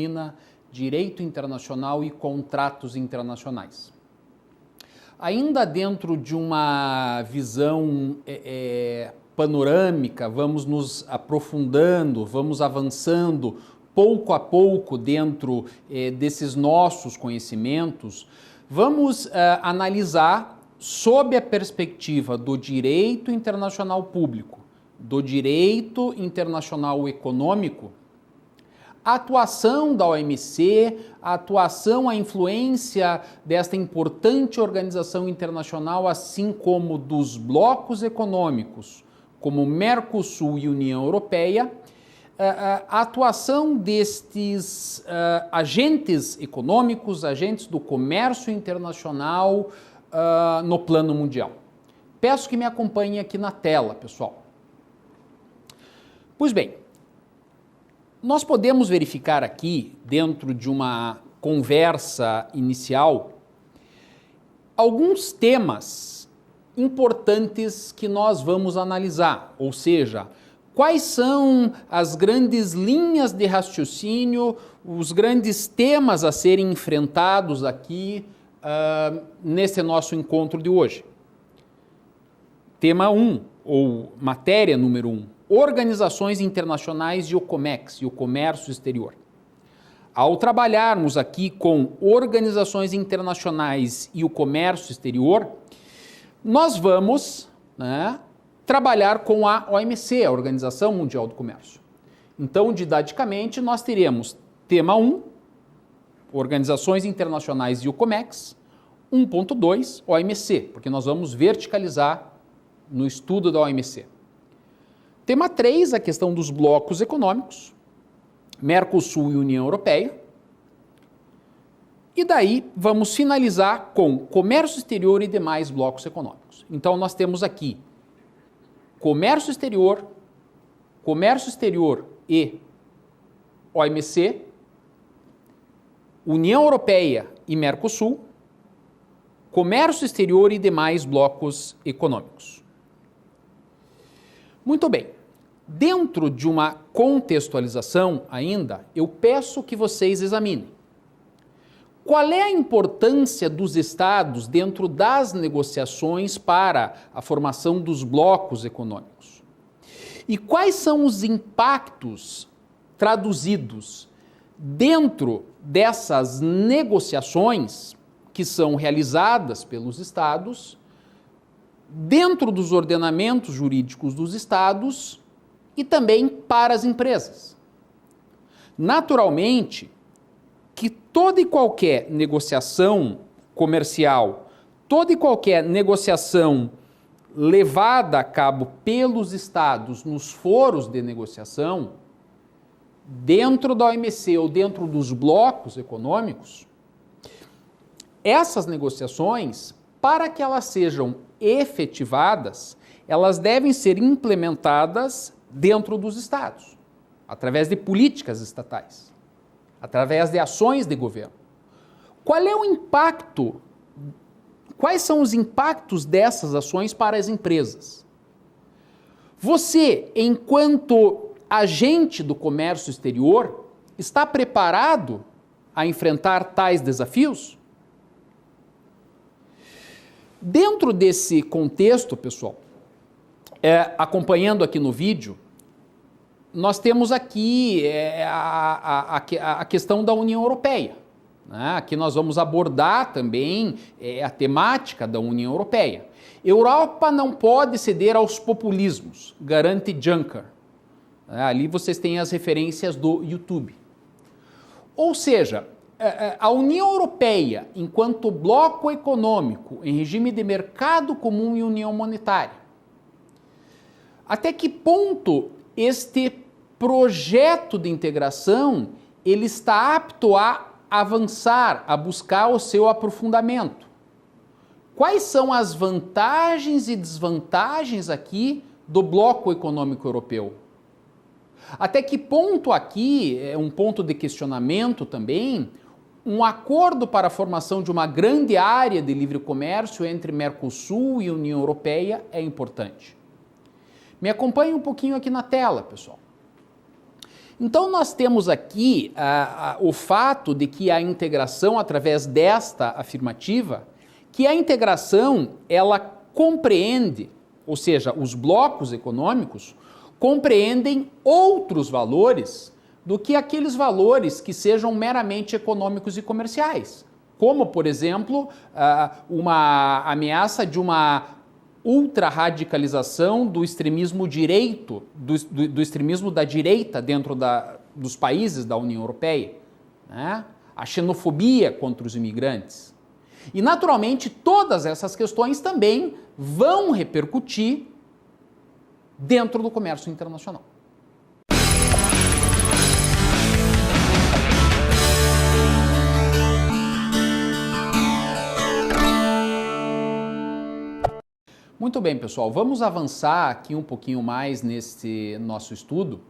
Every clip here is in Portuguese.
disciplina Direito Internacional e Contratos Internacionais. Ainda dentro de uma visão panorâmica, vamos nos aprofundando, vamos avançando pouco a pouco dentro desses nossos conhecimentos, vamos analisar sob a perspectiva do direito internacional público, do direito internacional econômico, a atuação da OMC, a atuação, a influência desta importante organização internacional, assim como dos blocos econômicos, como Mercosul e União Europeia, a atuação destes agentes econômicos, agentes do comércio internacional no plano mundial. Peço que me acompanhem aqui na tela, pessoal. Pois bem, nós podemos verificar aqui, dentro de uma conversa inicial, alguns temas importantes que nós vamos analisar, ou seja, quais são as grandes linhas de raciocínio, os grandes temas a serem enfrentados aqui nesse nosso encontro de hoje. Tema 1, ou matéria número 1. Organizações internacionais e o COMEX, e o comércio exterior. Ao trabalharmos aqui com organizações internacionais e o comércio exterior, nós vamos trabalhar com a OMC, a Organização Mundial do Comércio. Então, didaticamente, nós teremos tema 1, Organizações Internacionais e o COMEX, 1.2, OMC, porque nós vamos verticalizar no estudo da OMC. Tema 3, a questão dos blocos econômicos, Mercosul e União Europeia. E daí vamos finalizar com comércio exterior e demais blocos econômicos. Então nós temos aqui comércio exterior e OMC, União Europeia e Mercosul, comércio exterior e demais blocos econômicos. Muito bem, dentro de uma contextualização ainda, eu peço que vocês examinem. Qual é a importância dos estados dentro das negociações para a formação dos blocos econômicos? E quais são os impactos traduzidos dentro dessas negociações que são realizadas pelos estados, dentro dos ordenamentos jurídicos dos estados e também para as empresas? Naturalmente, que toda e qualquer negociação comercial, toda e qualquer negociação levada a cabo pelos estados nos foros de negociação, dentro da OMC ou dentro dos blocos econômicos, essas negociações, para que elas sejam efetivadas, elas devem ser implementadas dentro dos estados, através de políticas estatais, através de ações de governo. Qual é o impacto? Quais são os impactos dessas ações para as empresas? Você, enquanto agente do comércio exterior, está preparado a enfrentar tais desafios? Dentro desse contexto, pessoal, acompanhando aqui no vídeo, nós temos aqui a questão da União Europeia. Aqui nós vamos abordar também a temática da União Europeia. Europa não pode ceder aos populismos, garante Juncker. Ali vocês têm as referências do YouTube. Ou seja, a União Europeia, enquanto bloco econômico em regime de mercado comum e união monetária, até que ponto este projeto de integração ele está apto a avançar, a buscar o seu aprofundamento? Quais são as vantagens e desvantagens aqui do bloco econômico europeu? Até que ponto aqui, é um ponto de questionamento também, um acordo para a formação de uma grande área de livre comércio entre Mercosul e União Europeia é importante. Me acompanhe um pouquinho aqui na tela, pessoal. Então nós temos aqui o fato de que a integração, através desta afirmativa, que a integração ela compreende, ou seja, os blocos econômicos compreendem outros valores do que aqueles valores que sejam meramente econômicos e comerciais, como, por exemplo, uma ameaça de uma ultra-radicalização do extremismo direito, do extremismo da direita dentro dos países da União Europeia, né? A xenofobia contra os imigrantes. E, naturalmente, todas essas questões também vão repercutir dentro do comércio internacional. Muito bem, pessoal, vamos avançar aqui um pouquinho mais nesse nosso estudo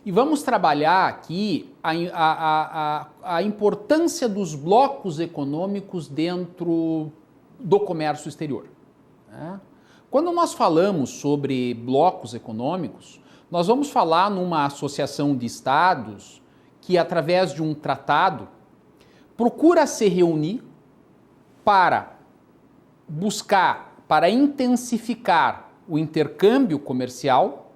e vamos trabalhar aqui a importância dos blocos econômicos dentro do comércio exterior, né? Quando nós falamos sobre blocos econômicos, nós vamos falar numa associação de estados que, através de um tratado, procura se reunir para intensificar o intercâmbio comercial,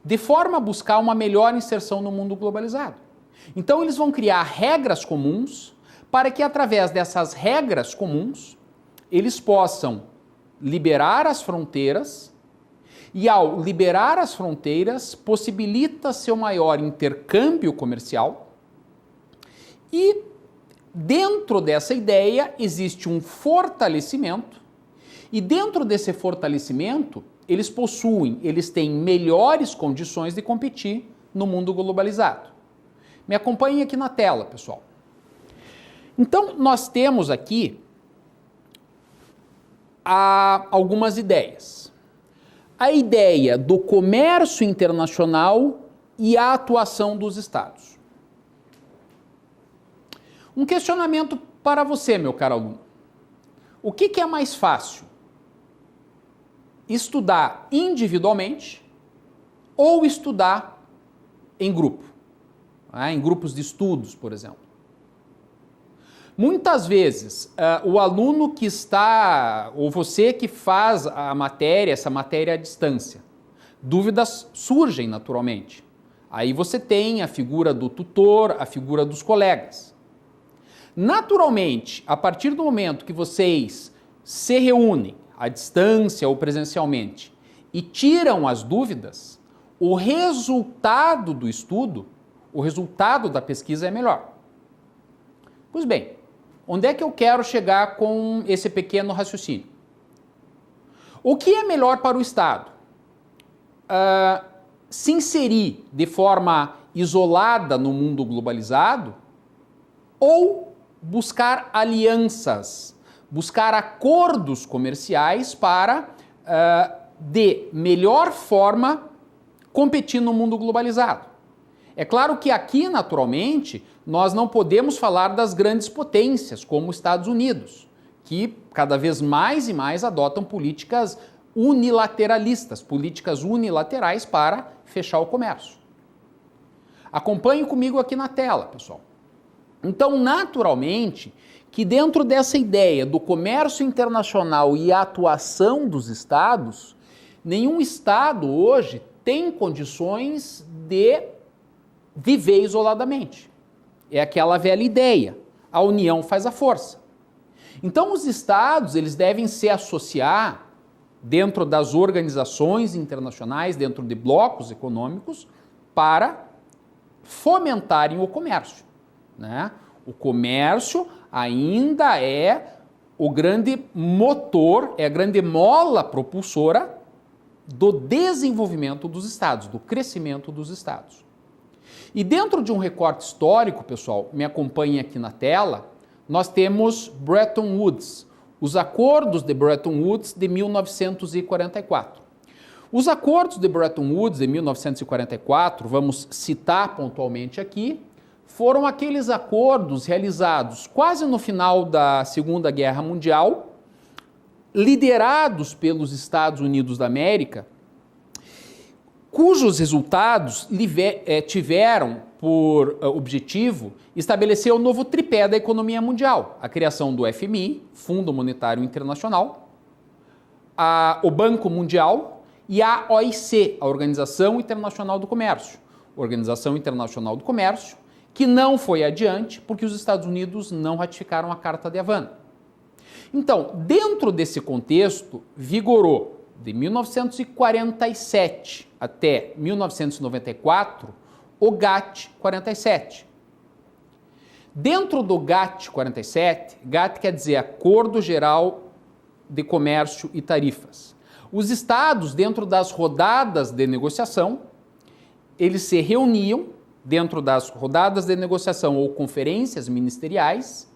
de forma a buscar uma melhor inserção no mundo globalizado. Então, eles vão criar regras comuns para que, através dessas regras comuns, eles possam liberar as fronteiras e, ao liberar as fronteiras, possibilita seu maior intercâmbio comercial e, dentro dessa ideia, existe um fortalecimento. E dentro desse fortalecimento, eles têm melhores condições de competir no mundo globalizado. Me acompanhem aqui na tela, pessoal. Então, nós temos aqui algumas ideias. A ideia do comércio internacional e a atuação dos estados. Um questionamento para você, meu caro aluno. O que é mais fácil? Estudar individualmente ou estudar em grupo, em grupos de estudos, por exemplo. Muitas vezes, o aluno que está, ou você que faz essa matéria à distância, dúvidas surgem naturalmente. Aí você tem a figura do tutor, a figura dos colegas. Naturalmente, a partir do momento que vocês se reúnem, à distância ou presencialmente, e tiram as dúvidas, o resultado do estudo, o resultado da pesquisa é melhor. Pois bem, onde é que eu quero chegar com esse pequeno raciocínio? O que é melhor para o Estado? Se inserir de forma isolada no mundo globalizado ou buscar alianças, buscar acordos comerciais para, de melhor forma, competir no mundo globalizado. É claro que aqui, naturalmente, nós não podemos falar das grandes potências, como os Estados Unidos, que cada vez mais e mais adotam políticas unilateralistas, políticas unilaterais para fechar o comércio. Acompanhe comigo aqui na tela, pessoal. Então, naturalmente, que dentro dessa ideia do comércio internacional e a atuação dos estados, nenhum estado hoje tem condições de viver isoladamente. É aquela velha ideia, a união faz a força. Então os estados, eles devem se associar dentro das organizações internacionais, dentro de blocos econômicos, para fomentarem o comércio, né? O comércio ainda é o grande motor, é a grande mola propulsora do desenvolvimento dos estados, do crescimento dos estados. E dentro de um recorte histórico, pessoal, me acompanhem aqui na tela, nós temos Bretton Woods, os acordos de Bretton Woods de 1944. Os acordos de Bretton Woods de 1944, vamos citar pontualmente aqui, foram aqueles acordos realizados quase no final da Segunda Guerra Mundial, liderados pelos Estados Unidos da América, cujos resultados tiveram por objetivo estabelecer o novo tripé da economia mundial, a criação do FMI, Fundo Monetário Internacional, o Banco Mundial e a OIC, a Organização Internacional do Comércio. Organização Internacional do Comércio, que não foi adiante porque os Estados Unidos não ratificaram a Carta de Havana. Então, dentro desse contexto, vigorou de 1947 até 1994 o GATT 47. Dentro do GATT 47, GATT quer dizer Acordo Geral de Comércio e Tarifas. Os estados, dentro das rodadas de negociação, eles se reuniam dentro das rodadas de negociação ou conferências ministeriais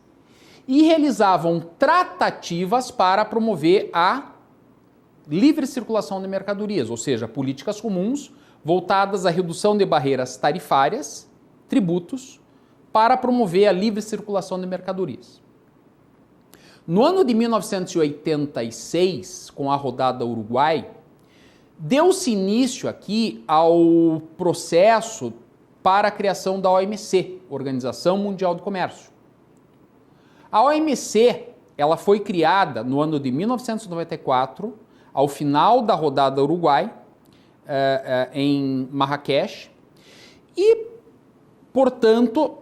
e realizavam tratativas para promover a livre circulação de mercadorias, ou seja, políticas comuns voltadas à redução de barreiras tarifárias, tributos, para promover a livre circulação de mercadorias. No ano de 1986, com a rodada Uruguai, deu-se início aqui ao processo para a criação da OMC, Organização Mundial do Comércio. A OMC, ela foi criada no ano de 1994, ao final da rodada Uruguai, em Marrakech, e, portanto,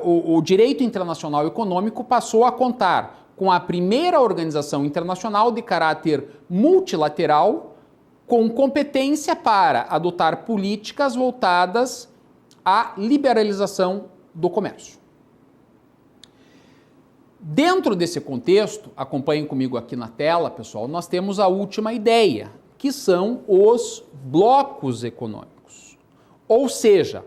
o direito internacional econômico passou a contar com a primeira organização internacional de caráter multilateral com competência para adotar políticas voltadas à liberalização do comércio. Dentro desse contexto, acompanhem comigo aqui na tela, pessoal, nós temos a última ideia, que são os blocos econômicos. Ou seja,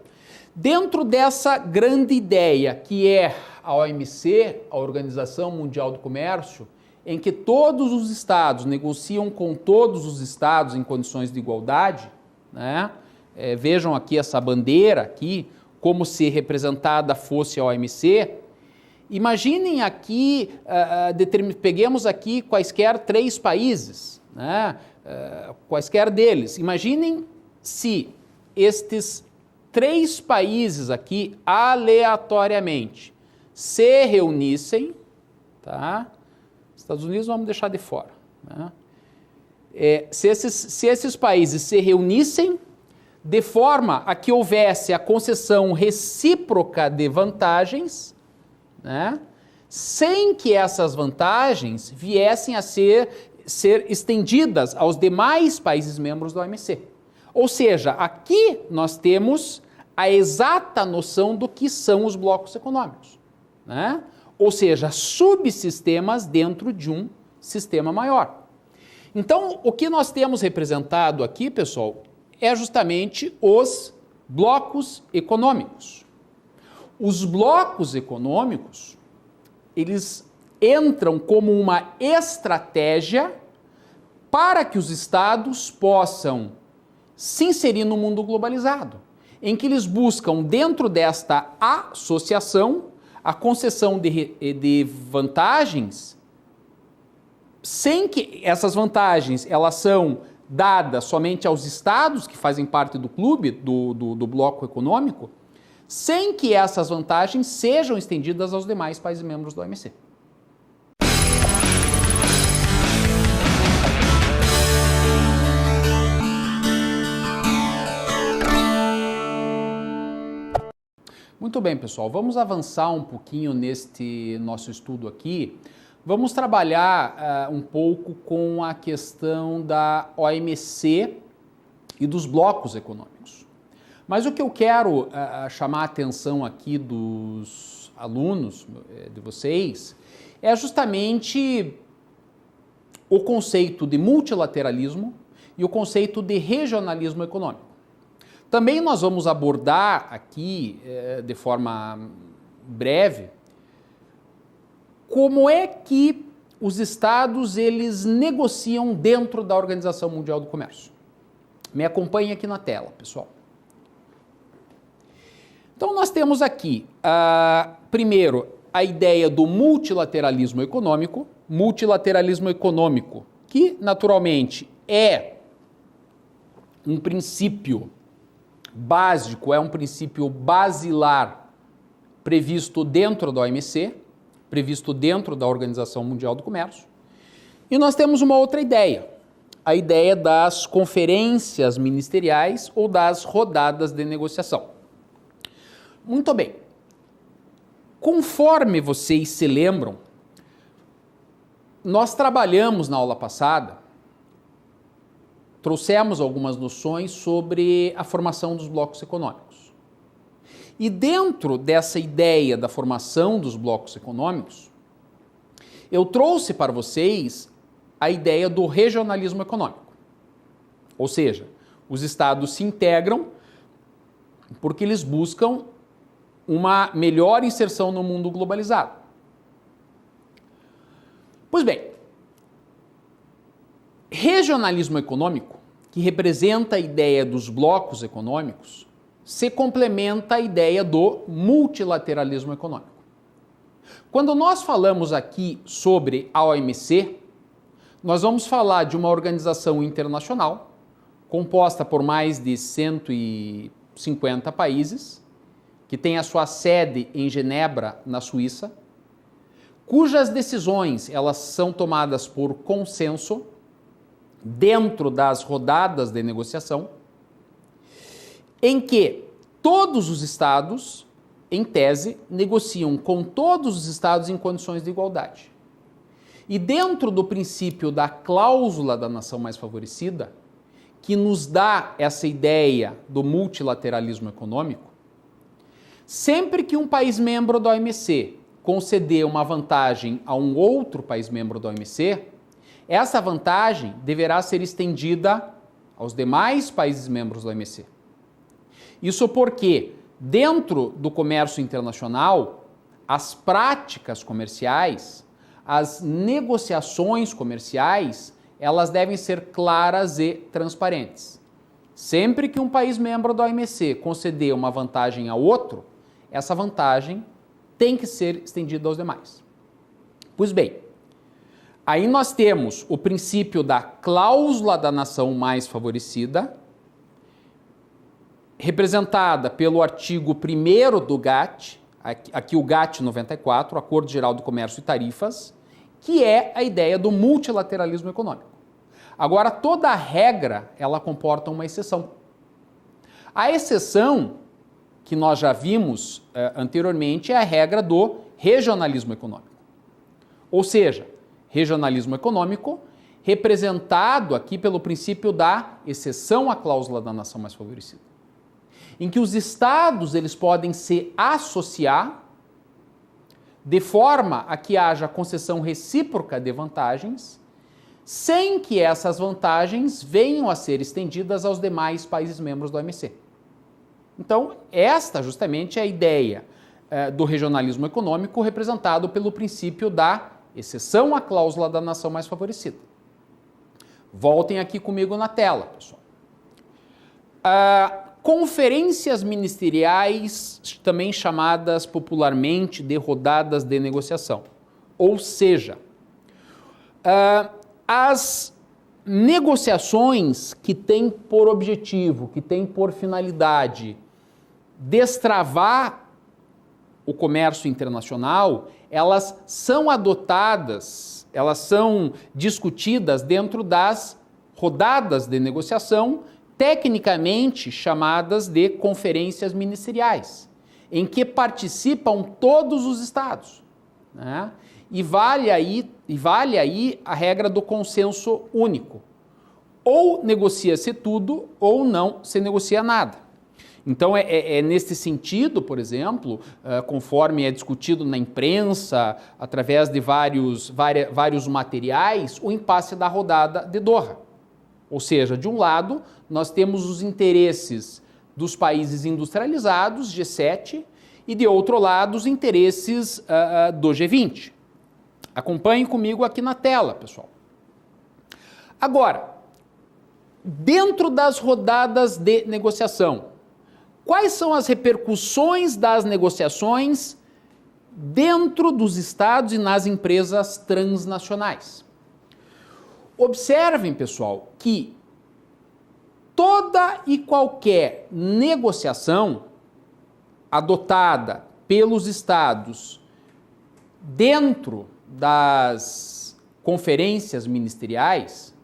dentro dessa grande ideia que é a OMC, a Organização Mundial do Comércio, em que todos os estados negociam com todos os estados em condições de igualdade, né? Vejam aqui essa bandeira aqui, como se representada fosse a OMC. Imaginem aqui, peguemos aqui quaisquer 3 países, né? Quaisquer deles. Imaginem se estes 3 países aqui, aleatoriamente, se reunissem, tá? Estados Unidos vamos deixar de fora, né? Se esses países se reunissem de forma a que houvesse a concessão recíproca de vantagens, né, sem que essas vantagens viessem a ser estendidas aos demais países membros da OMC. Ou seja, aqui nós temos a exata noção do que são os blocos econômicos, né? Ou seja, subsistemas dentro de um sistema maior. Então, o que nós temos representado aqui, pessoal, é justamente os blocos econômicos. Os blocos econômicos, eles entram como uma estratégia para que os estados possam se inserir no mundo globalizado, em que eles buscam, dentro desta associação, a concessão de vantagens, sem que essas vantagens elas são dadas somente aos estados que fazem parte do clube, do bloco econômico, sem que essas vantagens sejam estendidas aos demais países membros da OMC. Muito bem, pessoal, vamos avançar um pouquinho neste nosso estudo aqui. Vamos trabalhar um pouco com a questão da OMC e dos blocos econômicos. Mas o que eu quero chamar a atenção aqui dos alunos, de vocês, é justamente o conceito de multilateralismo e o conceito de regionalismo econômico. Também nós vamos abordar aqui, de forma breve, como é que os estados eles negociam dentro da Organização Mundial do Comércio. Me acompanhe aqui na tela, pessoal. Então nós temos aqui, primeiro, a ideia do multilateralismo econômico, que naturalmente é um princípio básico, é um princípio basilar previsto dentro da OMC, previsto dentro da Organização Mundial do Comércio. E nós temos uma outra ideia, a ideia das conferências ministeriais ou das rodadas de negociação. Muito bem. Conforme vocês se lembram, nós trabalhamos na aula passada, trouxemos algumas noções sobre a formação dos blocos econômicos. E dentro dessa ideia da formação dos blocos econômicos, eu trouxe para vocês a ideia do regionalismo econômico. Ou seja, os estados se integram porque eles buscam uma melhor inserção no mundo globalizado. Pois bem, regionalismo econômico, que representa a ideia dos blocos econômicos, se complementa à ideia do multilateralismo econômico. Quando nós falamos aqui sobre a OMC, nós vamos falar de uma organização internacional composta por mais de 150 países, que tem a sua sede em Genebra, na Suíça, cujas decisões elas são tomadas por consenso dentro das rodadas de negociação, em que todos os estados, em tese, negociam com todos os estados em condições de igualdade. E dentro do princípio da cláusula da nação mais favorecida, que nos dá essa ideia do multilateralismo econômico, sempre que um país membro da OMC conceder uma vantagem a um outro país membro da OMC, essa vantagem deverá ser estendida aos demais países membros da OMC. Isso porque, dentro do comércio internacional, as práticas comerciais, as negociações comerciais, elas devem ser claras e transparentes. Sempre que um país membro da OMC conceder uma vantagem a outro, essa vantagem tem que ser estendida aos demais. Pois bem, aí nós temos o princípio da cláusula da nação mais favorecida, representada pelo artigo 1º do GATT, aqui o GATT 94, Acordo Geral do Comércio e Tarifas, que é a ideia do multilateralismo econômico. Agora, toda a regra, ela comporta uma exceção. A exceção que nós já vimos anteriormente é a regra do regionalismo econômico. Ou seja, regionalismo econômico representado aqui pelo princípio da exceção à cláusula da nação mais favorecida, em que os estados eles podem se associar de forma a que haja concessão recíproca de vantagens, sem que essas vantagens venham a ser estendidas aos demais países membros da OMC. Então, esta justamente é a ideia do regionalismo econômico representado pelo princípio da exceção à cláusula da nação mais favorecida. Voltem aqui comigo na tela, pessoal. Conferências ministeriais, também chamadas popularmente de rodadas de negociação. Ou seja, as negociações que têm por objetivo, que têm por finalidade destravar o comércio internacional, elas são adotadas, elas são discutidas dentro das rodadas de negociação, tecnicamente chamadas de conferências ministeriais, em que participam todos os estados, né? E vale aí a regra do consenso único. Ou negocia-se tudo, ou não se negocia nada. Então, é nesse sentido, por exemplo, conforme é discutido na imprensa, através de vários materiais, o impasse da rodada de Doha. Ou seja, de um lado, nós temos os interesses dos países industrializados, G7, e de outro lado, os interesses do G20. Acompanhem comigo aqui na tela, pessoal. Agora, dentro das rodadas de negociação, quais são as repercussões das negociações dentro dos estados e nas empresas transnacionais? Observem, pessoal, que toda e qualquer negociação adotada pelos estados dentro das conferências ministeriais,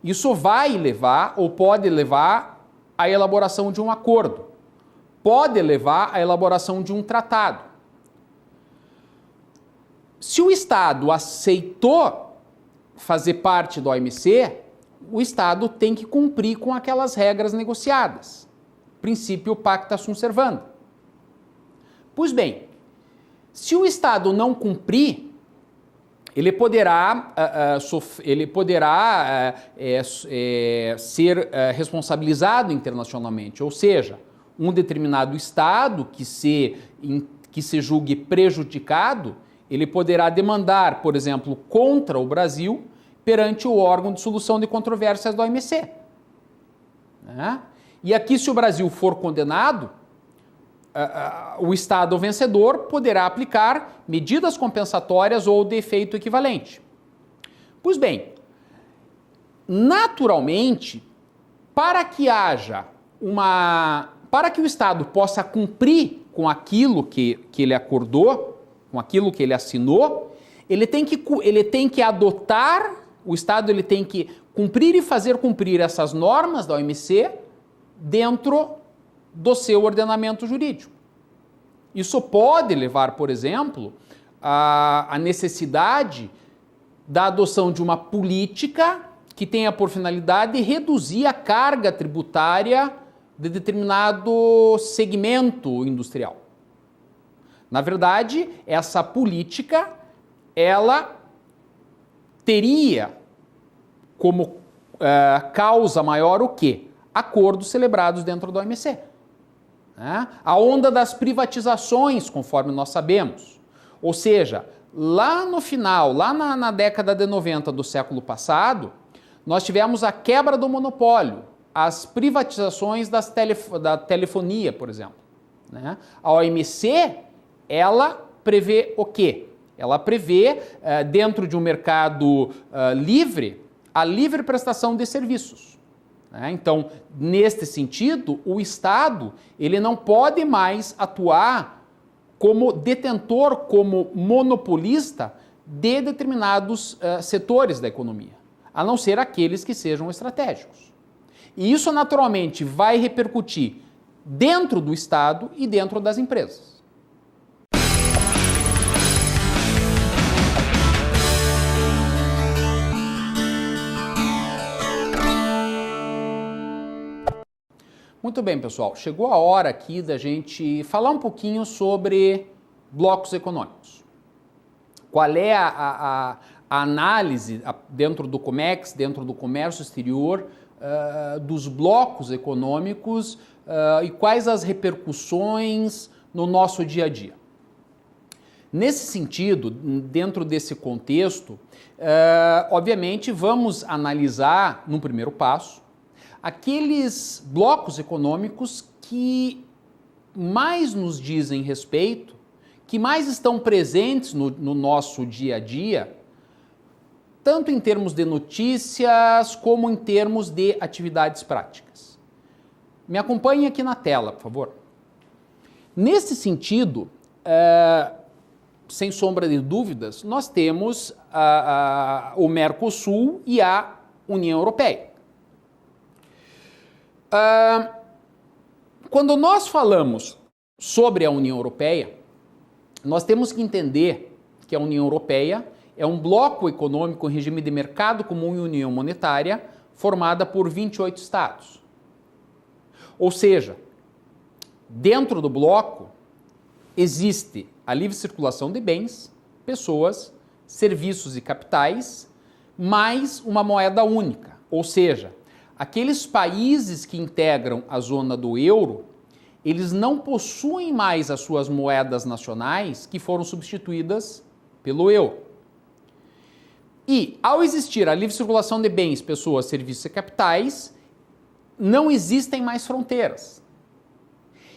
isso vai levar ou pode levar à elaboração de um acordo, pode levar à elaboração de um tratado. Se o Estado aceitou fazer parte da OMC, o Estado tem que cumprir com aquelas regras negociadas. Princípio pacta sunt servanda. Pois bem, se o Estado não cumprir, ele poderá ser responsabilizado internacionalmente, ou seja, um determinado Estado que se julgue prejudicado, ele poderá demandar, por exemplo, contra o Brasil perante o órgão de solução de controvérsias da OMC. Né? E aqui, se o Brasil for condenado, o Estado vencedor poderá aplicar medidas compensatórias ou de efeito equivalente. Pois bem, naturalmente, para que o Estado possa cumprir com aquilo que ele acordou, com aquilo que ele assinou, ele tem que adotar, o Estado ele tem que cumprir e fazer cumprir essas normas da OMC dentro do seu ordenamento jurídico. Isso pode levar, por exemplo, à necessidade da adoção de uma política que tenha por finalidade reduzir a carga tributária de determinado segmento industrial. Na verdade, essa política, ela teria como causa maior o quê? Acordos celebrados dentro da OMC. A onda das privatizações, conforme nós sabemos. Ou seja, lá no final, lá na década de 90 do século passado, nós tivemos a quebra do monopólio, as privatizações da telefonia, por exemplo. A OMC, ela prevê o quê? Ela prevê, dentro de um mercado livre, a livre prestação de serviços. Então, neste sentido, o Estado ele não pode mais atuar como detentor, como monopolista de determinados setores da economia, a não ser aqueles que sejam estratégicos. E isso, naturalmente, vai repercutir dentro do Estado e dentro das empresas. Muito bem, pessoal. Chegou a hora aqui da gente falar um pouquinho sobre blocos econômicos. Qual é a análise dentro do Comex, dentro do comércio exterior, dos blocos econômicos e quais as repercussões no nosso dia a dia? Nesse sentido, dentro desse contexto, obviamente vamos analisar, num primeiro passo, aqueles blocos econômicos que mais nos dizem respeito, que mais estão presentes no nosso dia a dia, tanto em termos de notícias como em termos de atividades práticas. Me acompanhe aqui na tela, por favor. Nesse sentido, sem sombra de dúvidas, nós temos o Mercosul e a União Europeia. Quando nós falamos sobre a União Europeia, nós temos que entender que a União Europeia é um bloco econômico em regime de mercado comum e união monetária formada por 28 estados. Ou seja, dentro do bloco existe a livre circulação de bens, pessoas, serviços e capitais, mais uma moeda única, ou seja, aqueles países que integram a zona do euro, eles não possuem mais as suas moedas nacionais que foram substituídas pelo euro. E, ao existir a livre circulação de bens, pessoas, serviços e capitais, não existem mais fronteiras.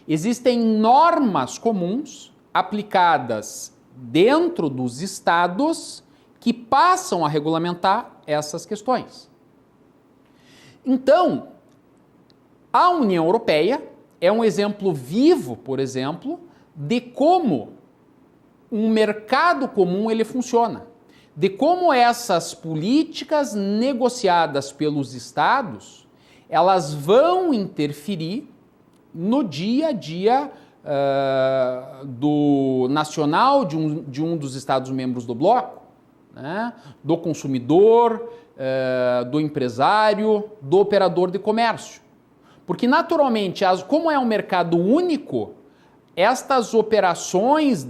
Existem normas comuns aplicadas dentro dos estados que passam a regulamentar essas questões. Então, A União Europeia é um exemplo vivo, por exemplo, de como um mercado comum ele funciona, de como essas políticas negociadas pelos estados, elas vão interferir no dia a dia do nacional de um dos estados membros do bloco, né, do consumidor, do empresário, do operador de comércio. Porque, naturalmente, como é um mercado único, estas operações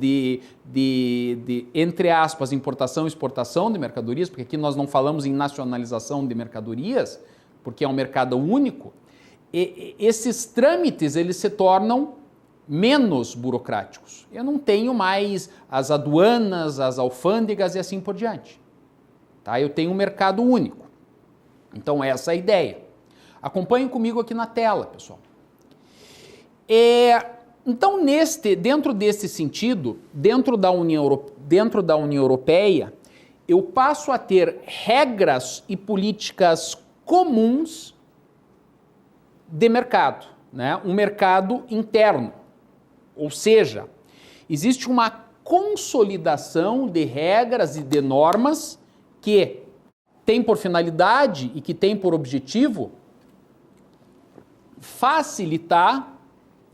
entre aspas, importação e exportação de mercadorias, porque aqui nós não falamos em nacionalização de mercadorias, porque é um mercado único, esses trâmites eles se tornam menos burocráticos. Eu não tenho mais as aduanas, as alfândegas e assim por diante. Tá? Eu tenho um mercado único. Então, essa é a ideia. Acompanhem comigo aqui na tela, pessoal. Então, dentro desse sentido, dentro da União Europeia, eu passo a ter regras e políticas comuns de mercado, né? Um mercado interno. Ou seja, existe uma consolidação de regras e de normas que tem por finalidade e que tem por objetivo facilitar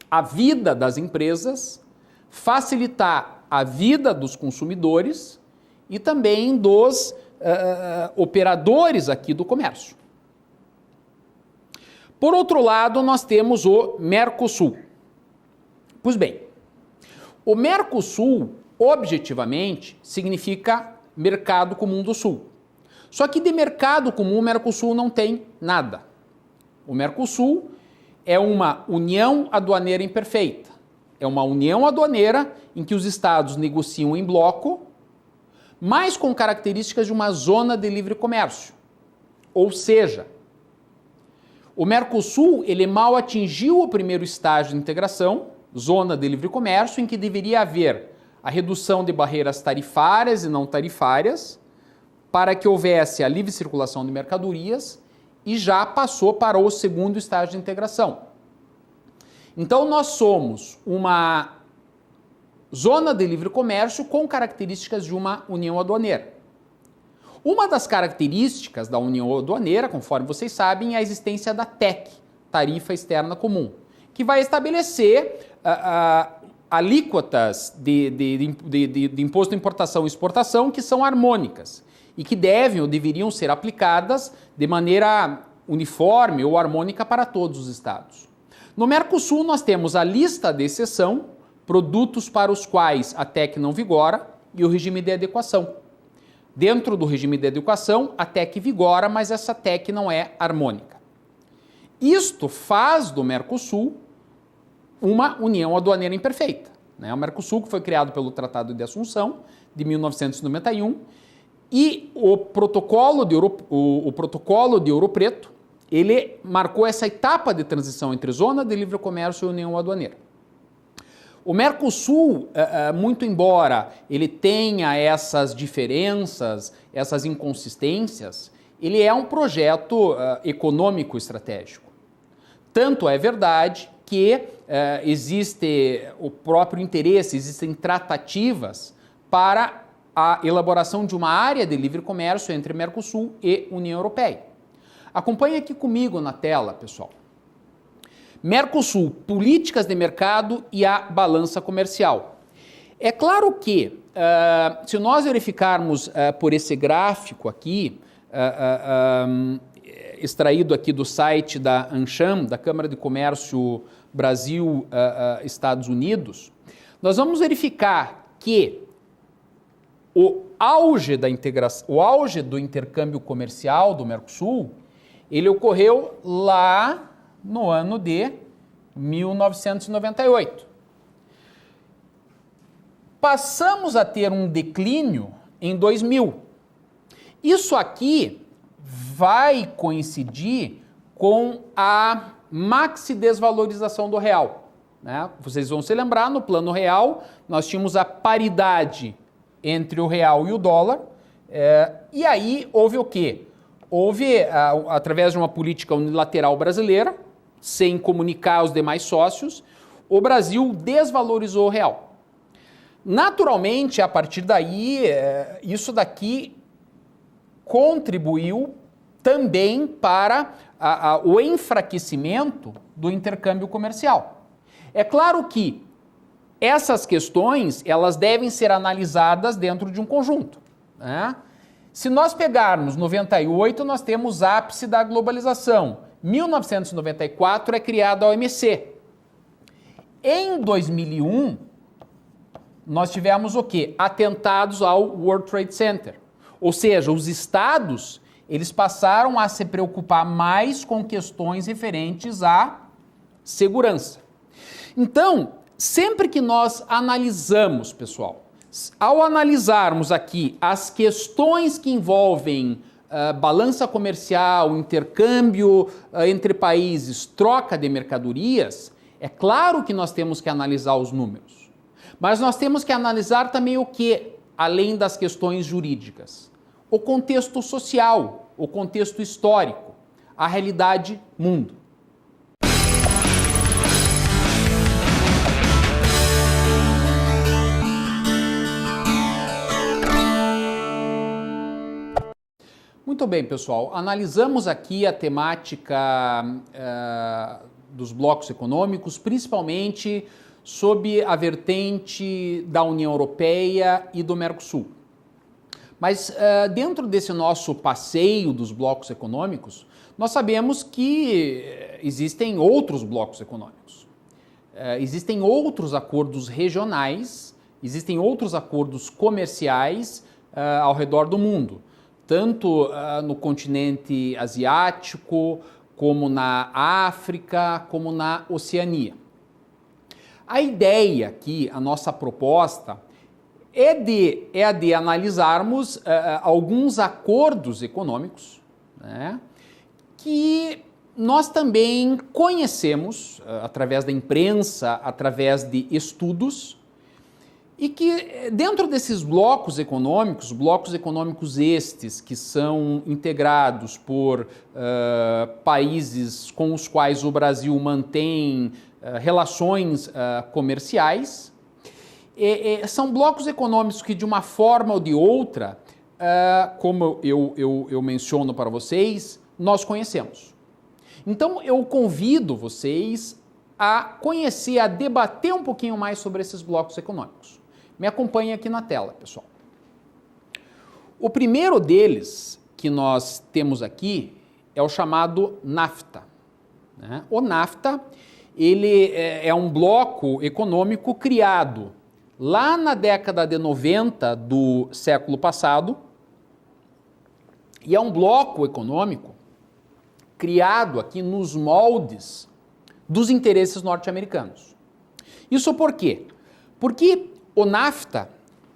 a vida das empresas, facilitar a vida dos consumidores e também dos operadores aqui do comércio. Por outro lado, nós temos o Mercosul. Pois bem, o Mercosul, objetivamente, significa Mercado Comum do Sul. Só que de mercado comum o Mercosul não tem nada. O Mercosul é uma união aduaneira imperfeita. É uma união aduaneira em que os estados negociam em bloco, mas com características de uma zona de livre comércio. Ou seja, o Mercosul ele mal atingiu o primeiro estágio de integração, zona de livre comércio, em que deveria haver a redução de barreiras tarifárias e não tarifárias, para que houvesse a livre circulação de mercadorias, e já passou para o segundo estágio de integração. Então, nós somos uma zona de livre comércio com características de uma união aduaneira. Uma das características da união aduaneira, conforme vocês sabem, é a existência da TEC, Tarifa Externa Comum, que vai estabelecer alíquotas de imposto de importação e exportação que são harmônicas e que devem ou deveriam ser aplicadas de maneira uniforme ou harmônica para todos os estados. No Mercosul, nós temos a lista de exceção, produtos para os quais a TEC não vigora, e o regime de adequação. Dentro do regime de adequação, a TEC vigora, mas essa TEC não é harmônica. Isto faz do Mercosul uma união aduaneira imperfeita, né? O Mercosul, que foi criado pelo Tratado de Assunção, de 1991, e o protocolo de Ouro Preto, ele marcou essa etapa de transição entre zona de livre comércio e união aduaneira. O Mercosul, muito embora ele tenha essas diferenças, essas inconsistências, ele é um projeto econômico estratégico. Tanto é verdade que existe o próprio interesse, existem tratativas para a elaboração de uma área de livre comércio entre Mercosul e União Europeia. Acompanhe aqui comigo na tela, pessoal. Mercosul, políticas de mercado e a balança comercial. É claro que, se nós verificarmos por esse gráfico aqui, extraído aqui do site da ANCHAM, da Câmara de Comércio Brasil-Estados Unidos, nós vamos verificar que o auge da integração, o auge do intercâmbio comercial do Mercosul, ele ocorreu lá no ano de 1998. Passamos a ter um declínio em 2000. Isso aqui vai coincidir com a maxi desvalorização do real, né? Vocês vão se lembrar, no plano real, nós tínhamos a paridade entre o real e o dólar, e aí houve o quê? Houve, através de uma política unilateral brasileira, sem comunicar aos demais sócios, o Brasil desvalorizou o real. Naturalmente, a partir daí, isso daqui contribuiu também para o enfraquecimento do intercâmbio comercial. É claro que essas questões, elas devem ser analisadas dentro de um conjunto, né? Se nós pegarmos 98, nós temos ápice da globalização. 1994 é criada a OMC. Em 2001, nós tivemos o quê? Atentados ao World Trade Center. Ou seja, os estados, eles passaram a se preocupar mais com questões referentes à segurança. Então, sempre que nós analisamos, pessoal, ao analisarmos aqui as questões que envolvem balança comercial, intercâmbio entre países, troca de mercadorias, é claro que nós temos que analisar os números. Mas nós temos que analisar também o que, além das questões jurídicas? O contexto social, o contexto histórico, a realidade mundo. Muito bem, pessoal. Analisamos aqui a temática dos blocos econômicos, principalmente sob a vertente da União Europeia e do Mercosul. Mas dentro desse nosso passeio dos blocos econômicos, nós sabemos que existem outros blocos econômicos. Existem outros acordos regionais, existem outros acordos comerciais ao redor do mundo, tanto no continente asiático, como na África, como na Oceania. A ideia aqui, a nossa proposta, é de analisarmos alguns acordos econômicos, né, que nós também conhecemos através da imprensa, através de estudos, e que dentro desses blocos econômicos estes que são integrados por países com os quais o Brasil mantém relações comerciais, são blocos econômicos que de uma forma ou de outra, como eu menciono para vocês, nós conhecemos. Então eu convido vocês a conhecer, a debater um pouquinho mais sobre esses blocos econômicos. Me acompanhe aqui na tela, pessoal. O primeiro deles que nós temos aqui é o chamado NAFTA, né? O NAFTA, ele é um bloco econômico criado lá na década de 90 do século passado e é um bloco econômico criado aqui nos moldes dos interesses norte-americanos. Isso por quê? Porque o NAFTA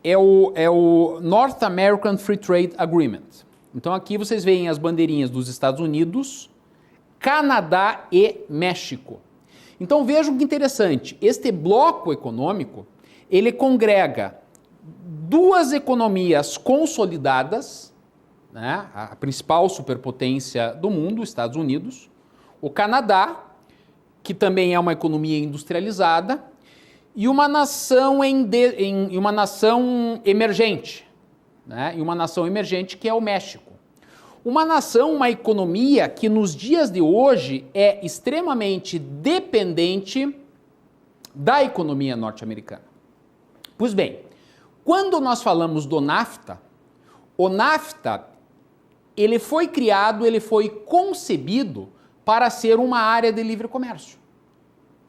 é o North American Free Trade Agreement. Então aqui vocês veem as bandeirinhas dos Estados Unidos, Canadá e México. Então vejam que interessante, este bloco econômico, ele congrega duas economias consolidadas, né, a principal superpotência do mundo, os Estados Unidos, o Canadá, que também é uma economia industrializada, e uma nação uma nação emergente, né? E uma nação emergente que é o México. Uma economia que nos dias de hoje é extremamente dependente da economia norte-americana. Pois bem, quando nós falamos do NAFTA, o NAFTA, ele foi criado, ele foi concebido para ser uma área de livre comércio.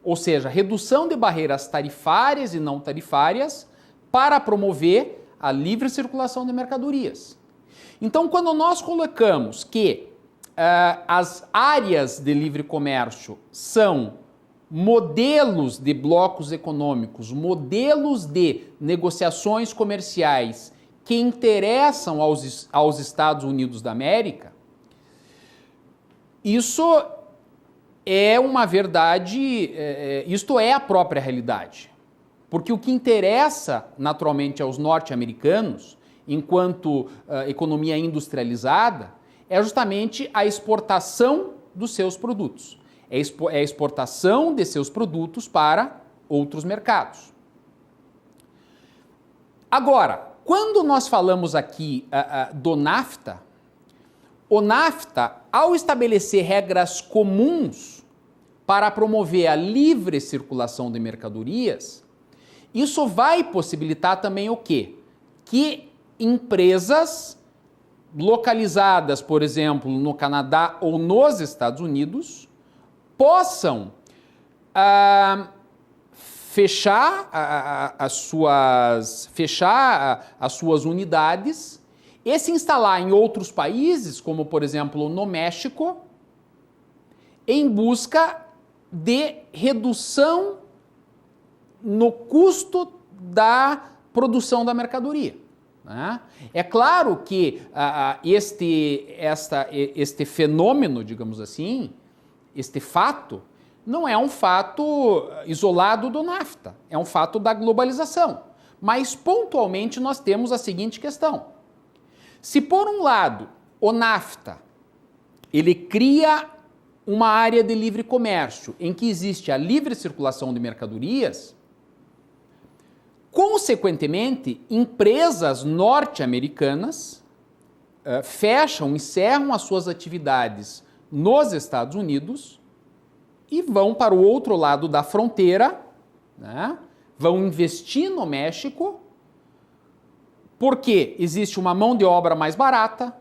Ou seja, redução de barreiras tarifárias e não tarifárias para promover a livre circulação de mercadorias. Então, quando nós colocamos que as áreas de livre comércio são modelos de blocos econômicos, modelos de negociações comerciais que interessam aos Estados Unidos da América, isso é uma verdade, isto é a própria realidade. Porque o que interessa naturalmente aos norte-americanos, enquanto economia industrializada, é justamente a exportação dos seus produtos. é a exportação de seus produtos para outros mercados. Agora, quando nós falamos aqui do NAFTA, o NAFTA, ao estabelecer regras comuns para promover a livre circulação de mercadorias, isso vai possibilitar também o quê? Que empresas localizadas, por exemplo, no Canadá ou nos Estados Unidos, possam fechar as suas unidades e se instalar em outros países, como por exemplo no México, em busca de redução no custo da produção da mercadoria. Né? É claro que este fenômeno, digamos assim, este fato, não é um fato isolado do NAFTA, é um fato da globalização. Mas, pontualmente, nós temos a seguinte questão. Se, por um lado, o NAFTA, ele cria uma área de livre comércio em que existe a livre circulação de mercadorias, consequentemente, empresas norte-americanas encerram as suas atividades nos Estados Unidos e vão para o outro lado da fronteira, né? Vão investir no México, porque existe uma mão de obra mais barata,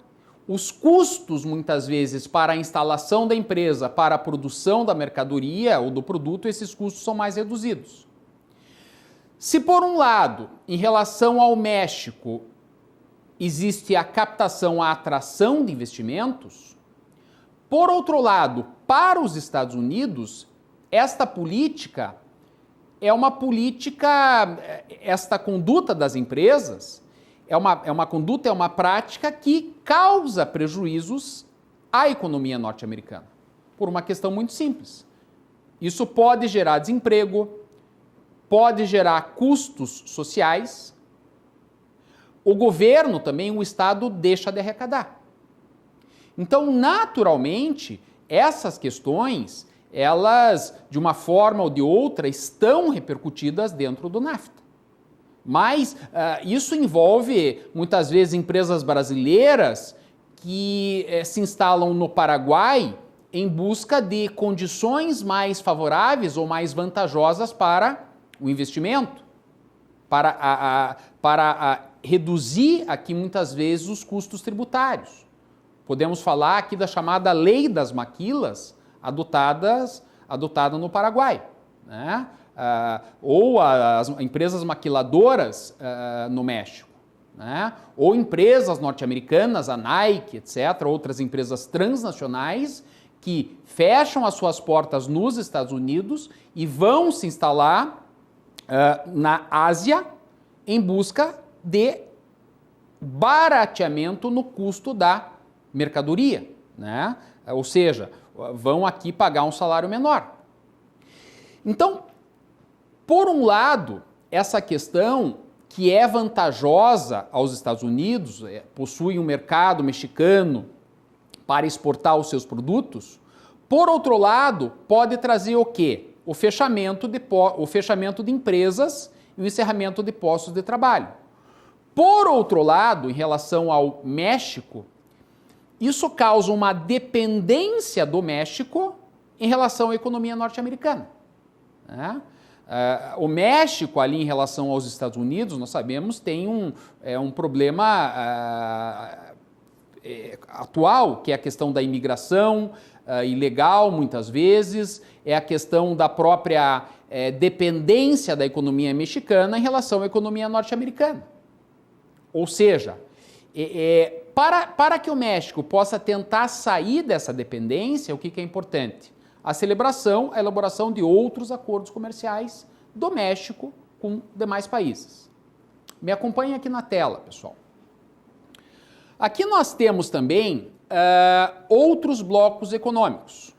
os custos, muitas vezes, para a instalação da empresa, para a produção da mercadoria ou do produto, esses custos são mais reduzidos. Se, por um lado, em relação ao México, existe a captação, a atração de investimentos, por outro lado, para os Estados Unidos, esta política é uma política, esta conduta das empresas é uma prática que causa prejuízos à economia norte-americana, por uma questão muito simples. Isso pode gerar desemprego, pode gerar custos sociais. O governo também, o Estado, deixa de arrecadar. Então, naturalmente, essas questões, elas, de uma forma ou de outra, estão repercutidas dentro do NAFTA. Mas isso envolve, muitas vezes, empresas brasileiras que se instalam no Paraguai em busca de condições mais favoráveis ou mais vantajosas para o investimento, para reduzir aqui, muitas vezes, os custos tributários. Podemos falar aqui da chamada Lei das Maquilas, adotada no Paraguai, né? Ou as empresas maquiladoras no México, né? Ou empresas norte-americanas, a Nike, etc., outras empresas transnacionais que fecham as suas portas nos Estados Unidos e vão se instalar na Ásia em busca de barateamento no custo da mercadoria, né? Ou seja, vão aqui pagar um salário menor. Então, por um lado, essa questão que é vantajosa aos Estados Unidos, possui um mercado mexicano para exportar os seus produtos, por outro lado, pode trazer o quê? O fechamento de empresas e o encerramento de postos de trabalho. Por outro lado, em relação ao México, isso causa uma dependência do México em relação à economia norte-americana, né? O México, ali em relação aos Estados Unidos, nós sabemos, tem um problema atual, que é a questão da imigração ilegal, muitas vezes, é a questão da própria dependência da economia mexicana em relação à economia norte-americana. Ou seja, para que o México possa tentar sair dessa dependência, o que é importante? A elaboração de outros acordos comerciais do México com demais países. Me acompanhem aqui na tela, pessoal. Aqui nós temos também outros blocos econômicos.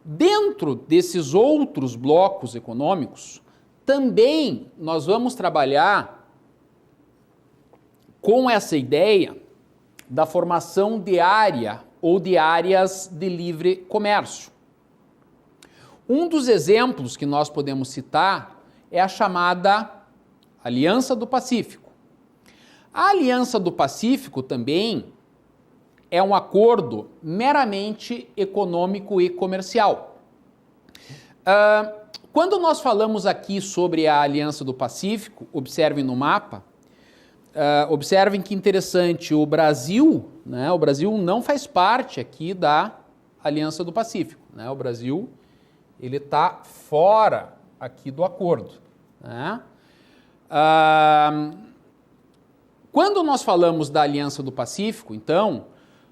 Dentro desses outros blocos econômicos, também nós vamos trabalhar com essa ideia da formação de área ou de áreas de livre comércio. Um dos exemplos que nós podemos citar é a chamada Aliança do Pacífico. A Aliança do Pacífico também é um acordo meramente econômico e comercial. Quando nós falamos aqui sobre a Aliança do Pacífico, observem no mapa, observem que interessante, o Brasil não faz parte aqui da Aliança do Pacífico, né? O Brasil, ele está fora aqui do acordo, né? Quando nós falamos da Aliança do Pacífico, então,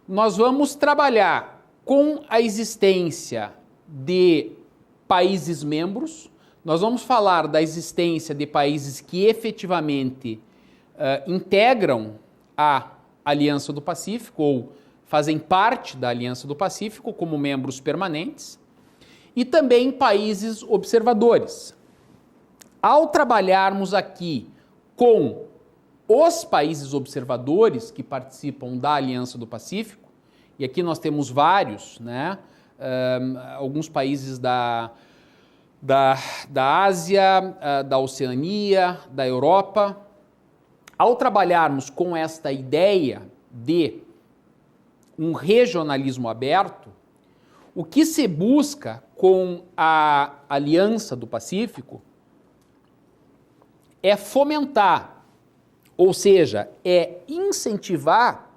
nós vamos trabalhar com a existência de países membros, nós vamos falar da existência de países que efetivamente integram a Aliança do Pacífico ou fazem parte da Aliança do Pacífico como membros permanentes e também países observadores. Ao trabalharmos aqui com os países observadores que participam da Aliança do Pacífico, e aqui nós temos vários, né? Alguns países da Ásia, da Oceania, da Europa. Ao trabalharmos com esta ideia de um regionalismo aberto, o que se busca com a Aliança do Pacífico é fomentar, ou seja, é incentivar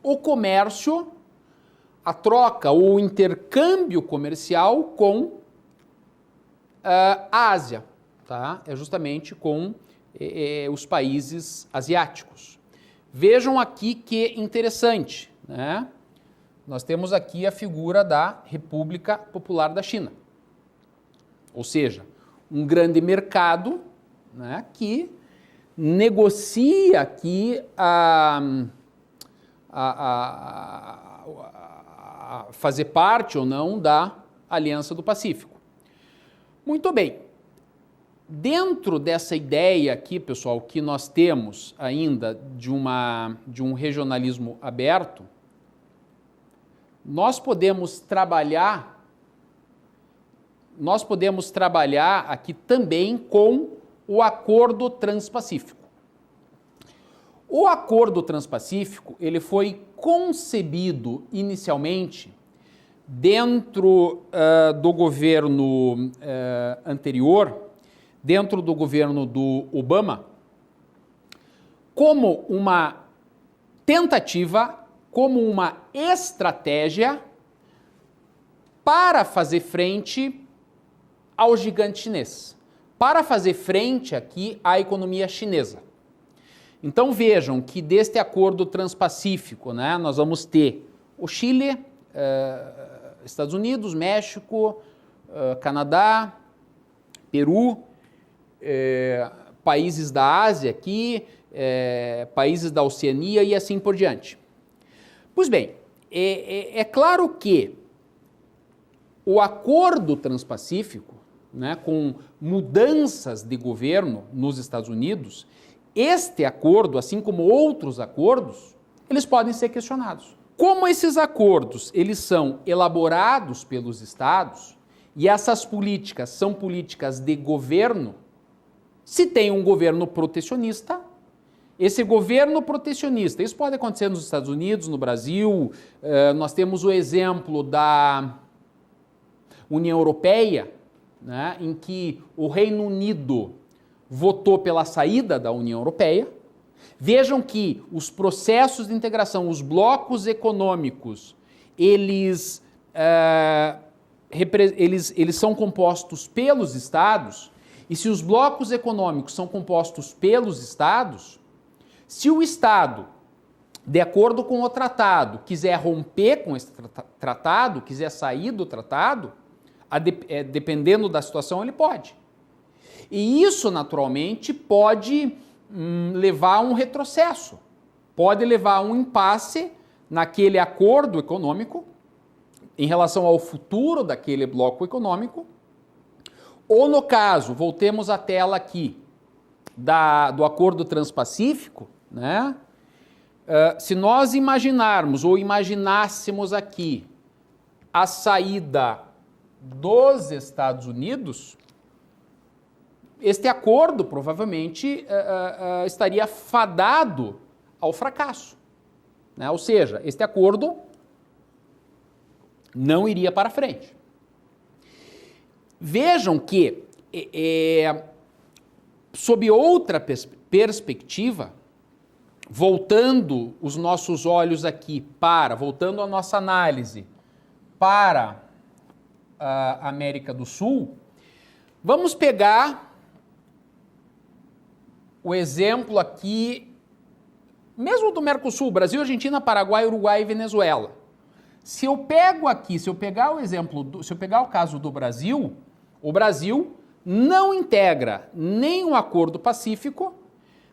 o comércio, a troca ou o intercâmbio comercial com a Ásia, tá? É justamente com os países asiáticos. Vejam aqui que interessante, né? Nós temos aqui a figura da República Popular da China, ou seja, um grande mercado, né, que negocia aqui a fazer parte ou não da Aliança do Pacífico. Muito bem. Dentro dessa ideia aqui, pessoal, que nós temos ainda de um regionalismo aberto, nós podemos trabalhar aqui também com o Acordo Transpacífico. O Acordo Transpacífico, ele foi concebido inicialmente dentro do governo anterior, dentro do governo do Obama, como uma tentativa, como uma estratégia para fazer frente ao gigante chinês, para fazer frente aqui à economia chinesa. Então vejam que deste acordo transpacífico, né, nós vamos ter o Chile, Estados Unidos, México, Canadá, Peru, países da Ásia aqui, países da Oceania e assim por diante. Pois bem, é claro que o acordo transpacífico, né, com mudanças de governo nos Estados Unidos, este acordo, assim como outros acordos, eles podem ser questionados. Como esses acordos eles são elaborados pelos estados e essas políticas são políticas de governo, se tem um governo protecionista, esse governo protecionista, isso pode acontecer nos Estados Unidos, no Brasil, nós temos o exemplo da União Europeia, né, em que o Reino Unido votou pela saída da União Europeia. Vejam que os processos de integração, os blocos econômicos, eles são compostos pelos estados, e se os blocos econômicos são compostos pelos estados, se o Estado, de acordo com o tratado, quiser romper com esse tratado, quiser sair do tratado, dependendo da situação, ele pode. E isso, naturalmente, pode levar a um retrocesso, pode levar a um impasse naquele acordo econômico, em relação ao futuro daquele bloco econômico, ou no caso, voltemos à tela aqui, do Acordo Transpacífico, né? Se nós imaginarmos ou imaginássemos aqui a saída dos Estados Unidos, este acordo provavelmente estaria fadado ao fracasso, né? Ou seja, este acordo não iria para frente. Vejam que, sob outra perspectiva, voltando os nossos olhos aqui voltando a nossa análise para a América do Sul, vamos pegar o exemplo aqui, mesmo do Mercosul, Brasil, Argentina, Paraguai, Uruguai e Venezuela. Se eu pegar o caso do Brasil, o Brasil não integra nem o Acordo Pacífico,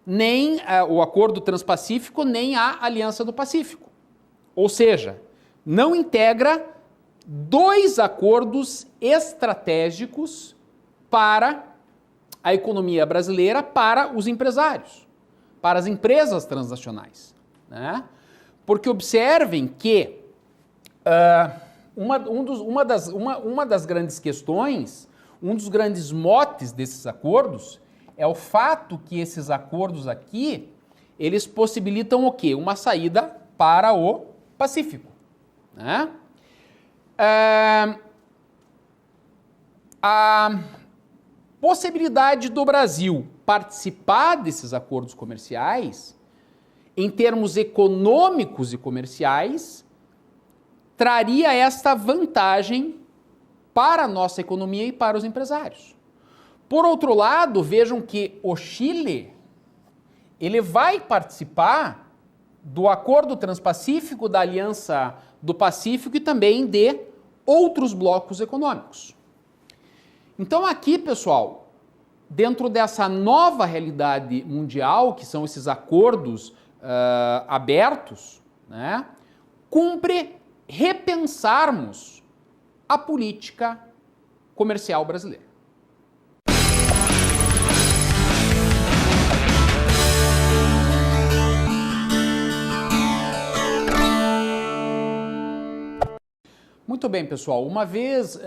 nem o Acordo Transpacífico, nem a Aliança do Pacífico. Ou seja, não integra dois acordos estratégicos para a economia brasileira, para os empresários, para as empresas transnacionais, né? Porque observem que uma das grandes questões, um dos grandes motes desses acordos é o fato que esses acordos aqui, eles possibilitam o quê? Uma saída para o Pacífico, né? A possibilidade do Brasil participar desses acordos comerciais, em termos econômicos e comerciais, traria esta vantagem para a nossa economia e para os empresários. Por outro lado, vejam que o Chile, ele vai participar do Acordo Transpacífico, da Aliança do Pacífico e também de outros blocos econômicos. Então aqui, pessoal, dentro dessa nova realidade mundial, que são esses acordos abertos, né, cumpre repensarmos a política comercial brasileira. Muito bem, pessoal. Uma vez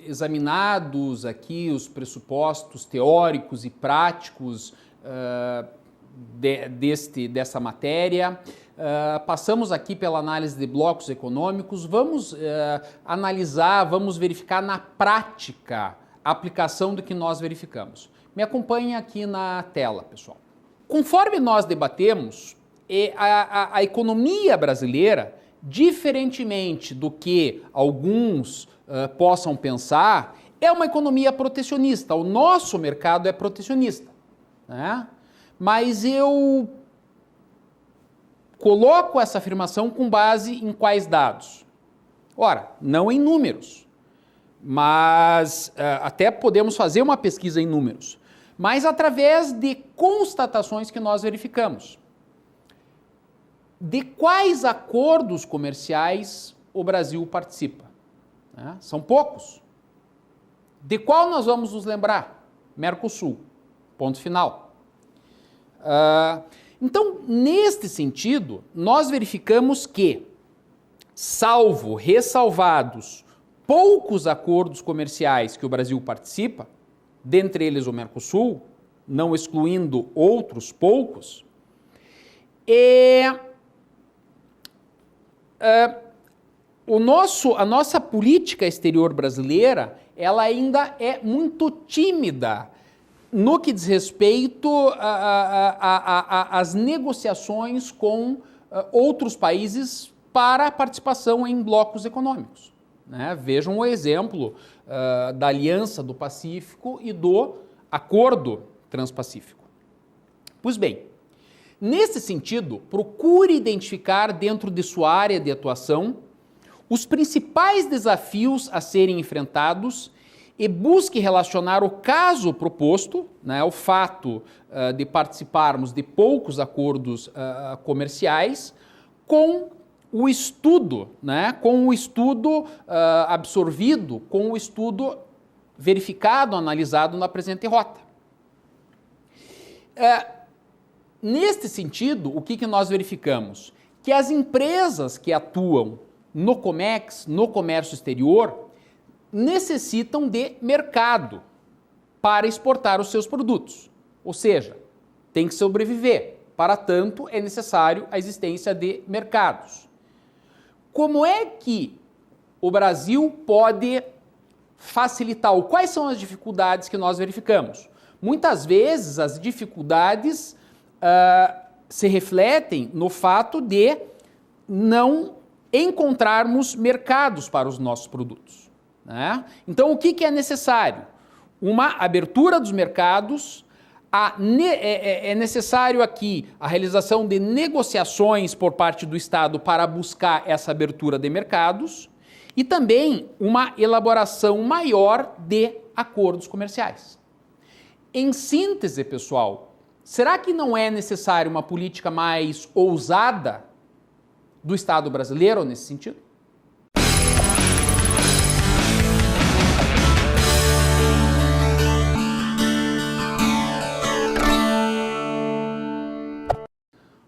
examinados aqui os pressupostos teóricos e práticos dessa matéria, passamos aqui pela análise de blocos econômicos, vamos analisar, vamos verificar na prática a aplicação do que nós verificamos. Me acompanhem aqui na tela, pessoal. Conforme nós debatemos, a economia brasileira, diferentemente do que alguns possam pensar, é uma economia protecionista. O nosso mercado é protecionista, né? Mas eu coloco essa afirmação com base em quais dados? Ora, não em números, mas até podemos fazer uma pesquisa em números, mas através de constatações que nós verificamos. De quais acordos comerciais o Brasil participa? Né? São poucos. De qual nós vamos nos lembrar? Mercosul. Ponto final. Então, neste sentido, nós verificamos que, salvo ressalvados poucos acordos comerciais que o Brasil participa, dentre eles o Mercosul, não excluindo outros poucos, a nossa política exterior brasileira, ela ainda é muito tímida no que diz respeito às negociações com outros países para a participação em blocos econômicos, né? Vejam o exemplo da Aliança do Pacífico e do Acordo Transpacífico. Pois bem, nesse sentido, procure identificar dentro de sua área de atuação os principais desafios a serem enfrentados e busque relacionar o caso proposto, né, o fato de participarmos de poucos acordos comerciais, com o estudo, né, com o estudo absorvido, com o estudo verificado, analisado na presente rota. Neste sentido, o que nós verificamos? Que as empresas que atuam no COMEX, no comércio exterior, necessitam de mercado para exportar os seus produtos. Ou seja, tem que sobreviver. Para tanto, é necessário a existência de mercados. Como é que o Brasil pode facilitar? Quais são as dificuldades que nós verificamos? Muitas vezes as dificuldades se refletem no fato de não encontrarmos mercados para os nossos produtos, né? Então, o que é necessário? Uma abertura dos mercados. É necessário aqui a realização de negociações por parte do Estado para buscar essa abertura de mercados e também uma elaboração maior de acordos comerciais. Em síntese, pessoal, será que não é necessário uma política mais ousada do Estado brasileiro nesse sentido?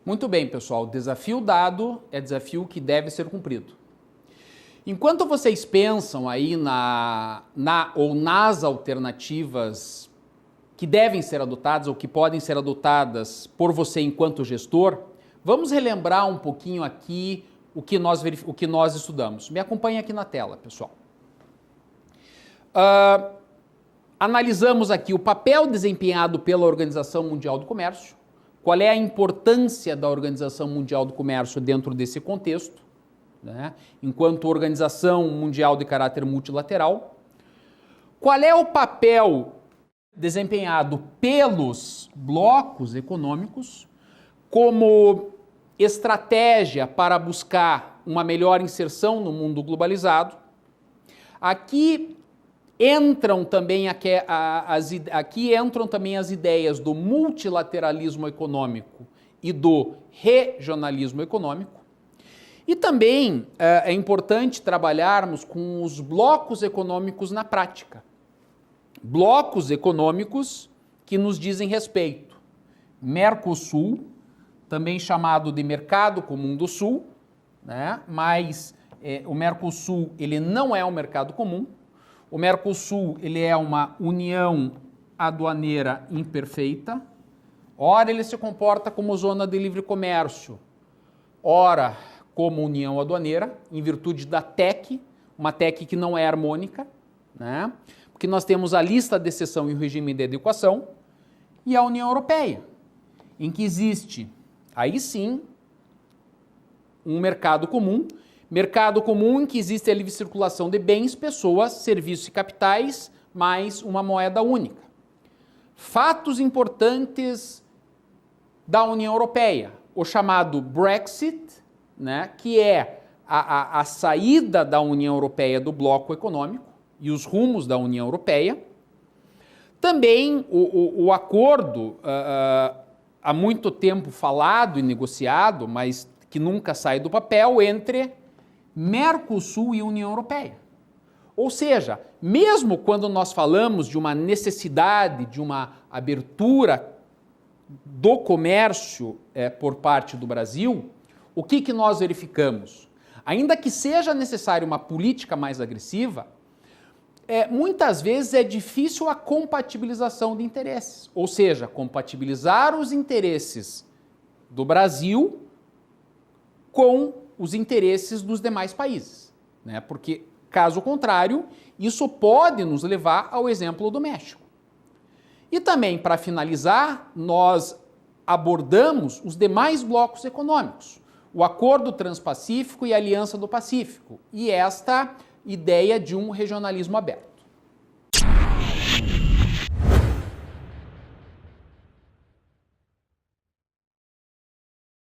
Muito bem, pessoal. Desafio dado é desafio que deve ser cumprido. Enquanto vocês pensam aí nas alternativas que devem ser adotadas ou que podem ser adotadas por você enquanto gestor, vamos relembrar um pouquinho aqui o que nós estudamos. Me acompanhe aqui na tela, pessoal. Analisamos aqui o papel desempenhado pela Organização Mundial do Comércio, qual é a importância da Organização Mundial do Comércio dentro desse contexto, né, enquanto organização mundial de caráter multilateral. Qual é o papel desempenhado pelos blocos econômicos como estratégia para buscar uma melhor inserção no mundo globalizado. Aqui entram também as ideias do multilateralismo econômico e do regionalismo econômico. E também é importante trabalharmos com os blocos econômicos na prática. Blocos econômicos que nos dizem respeito. Mercosul, também chamado de Mercado Comum do Sul, né? Mas o Mercosul ele não é um mercado comum. O Mercosul ele é uma união aduaneira imperfeita. Ora, ele se comporta como zona de livre comércio, ora como união aduaneira, em virtude da TEC, uma TEC que não é harmônica, né? Porque nós temos a lista de exceção e o regime de adequação, e a União Europeia, em que existe, aí sim, um mercado comum em que existe a livre circulação de bens, pessoas, serviços e capitais, mais uma moeda única. Fatos importantes da União Europeia, o chamado Brexit, né, que é a saída da União Europeia do bloco econômico e os rumos da União Europeia. Também o acordo, há muito tempo falado e negociado, mas que nunca sai do papel, entre Mercosul e União Europeia. Ou seja, mesmo quando nós falamos de uma necessidade, de uma abertura do comércio por parte do Brasil, o que nós verificamos? Ainda que seja necessária uma política mais agressiva, muitas vezes é difícil a compatibilização de interesses. Ou seja, compatibilizar os interesses do Brasil com os interesses dos demais países, né? Porque, caso contrário, isso pode nos levar ao exemplo do México. E também, para finalizar, nós abordamos os demais blocos econômicos, o Acordo Transpacífico e a Aliança do Pacífico, e esta ideia de um regionalismo aberto.